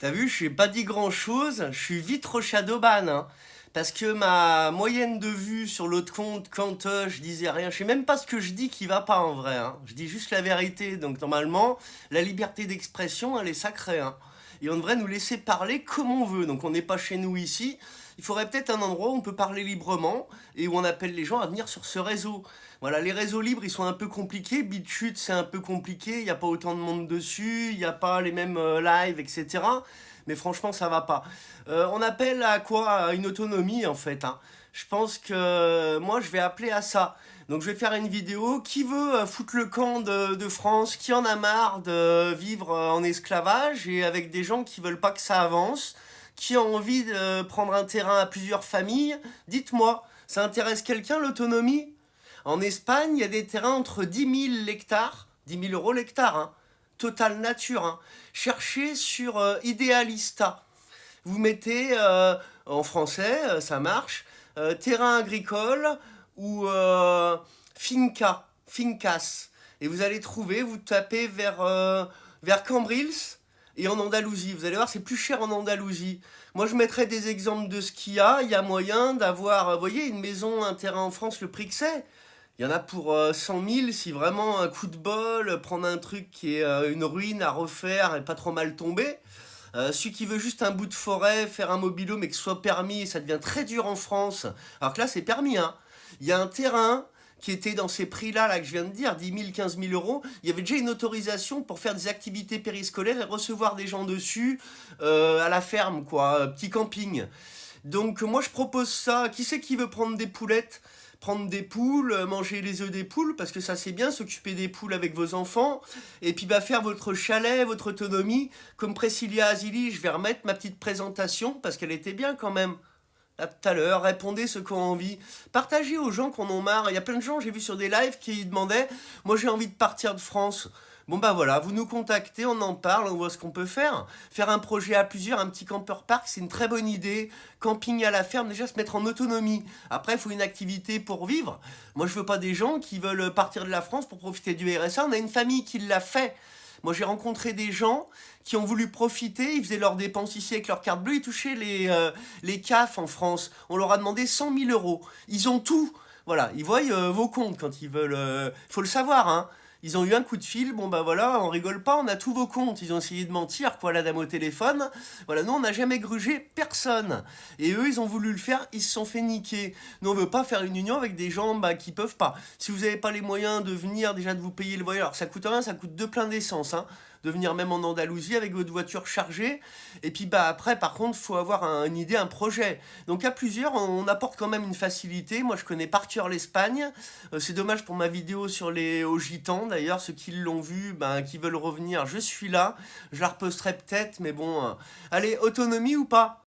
T'as vu, je n'ai pas dit grand-chose, je suis vite re-shadowban, hein. Parce que ma moyenne de vues sur l'autre compte, quand je disais rien, je sais même pas ce que je dis qui va pas en vrai, hein. Je dis juste la vérité, donc normalement, la liberté d'expression, elle est sacrée, hein. Et on devrait nous laisser parler comme on veut, donc on n'est pas chez nous ici. Il faudrait peut-être un endroit où on peut parler librement et où on appelle les gens à venir sur ce réseau. Voilà, les réseaux libres, ils sont un peu compliqués. BitChute, c'est un peu compliqué. Il n'y a pas autant de monde dessus. Il n'y a pas les mêmes lives, etc. Mais franchement, ça va pas. On appelle à quoi? À une autonomie, en fait, hein. Je pense que moi, je vais appeler à ça. Donc, je vais faire une vidéo. Qui veut foutre le camp de France? Qui en a marre de vivre en esclavage et avec des gens qui veulent pas que ça avance? Qui a envie de prendre un terrain à plusieurs familles? Dites-moi, ça intéresse quelqu'un l'autonomie? En Espagne, il y a des terrains entre 10 000 hectares, 10 000 € l'hectare, hein, Total Nature, hein. Cherchez sur Idealista. Vous mettez en français, ça marche, terrain agricole ou fincas. Et vous allez trouver, vous tapez vers Cambrils et en Andalousie. Vous allez voir, c'est plus cher en Andalousie. Moi, je mettrais des exemples de ce qu'il y a. Il y a moyen d'avoir, vous voyez, une maison, un terrain en France, le prix que c'est. Il y en a pour 100 000 si vraiment un coup de bol, prendre un truc qui est une ruine à refaire et pas trop mal tombé. Celui qui veut juste un bout de forêt, faire un mobilo mais que ce soit permis, ça devient très dur en France. Alors que là, c'est permis, hein. Il y a un terrain qui était dans ces prix-là là, que je viens de dire, 10 000, 15 000 €. Il y avait déjà une autorisation pour faire des activités périscolaires et recevoir des gens dessus à la ferme, quoi, petit camping. Donc moi, je propose ça. Qui c'est qui veut prendre des poulettes? Prendre des poules, manger les œufs des poules, parce que ça c'est bien, s'occuper des poules avec vos enfants, et puis faire votre chalet, votre autonomie, comme Priscilla Azili. Je vais remettre ma petite présentation, parce qu'elle était bien quand même, là tout à l'heure. Répondez ceux qui ont envie, partagez aux gens qui en ont marre. Il y a plein de gens, j'ai vu sur des lives, qui demandaient, moi j'ai envie de partir de France. Bon bah voilà, vous nous contactez, on en parle, on voit ce qu'on peut faire. Faire un projet à plusieurs, un petit camper park, c'est une très bonne idée. Camping à la ferme, déjà se mettre en autonomie. Après, il faut une activité pour vivre. Moi, je veux pas des gens qui veulent partir de la France pour profiter du RSA. On a une famille qui l'a fait. Moi, j'ai rencontré des gens qui ont voulu profiter, ils faisaient leurs dépenses ici avec leur carte bleue, ils touchaient les CAF en France. On leur a demandé 100 000 €. Ils ont tout. Voilà, ils voient vos comptes quand ils veulent. Faut le savoir, hein. Ils ont eu un coup de fil, bon bah voilà, on rigole pas, on a tous vos comptes. Ils ont essayé de mentir, quoi, la dame au téléphone. Voilà, nous on n'a jamais grugé personne. Et eux, ils ont voulu le faire, ils se sont fait niquer. Nous on veut pas faire une union avec des gens qui peuvent pas. Si vous n'avez pas les moyens de venir, déjà de vous payer le voyage, alors ça coûte rien, ça coûte deux pleins d'essence, hein. De venir même en Andalousie avec votre voiture chargée. Et puis après, par contre, faut avoir une idée, un projet. Donc à plusieurs, on apporte quand même une facilité. Moi, je connais par cœur l'Espagne. C'est dommage pour ma vidéo sur les aux gitans. D'ailleurs, ceux qui l'ont vu, qui veulent revenir, je suis là. Je la reposterai peut-être, mais bon. Allez, autonomie ou pas?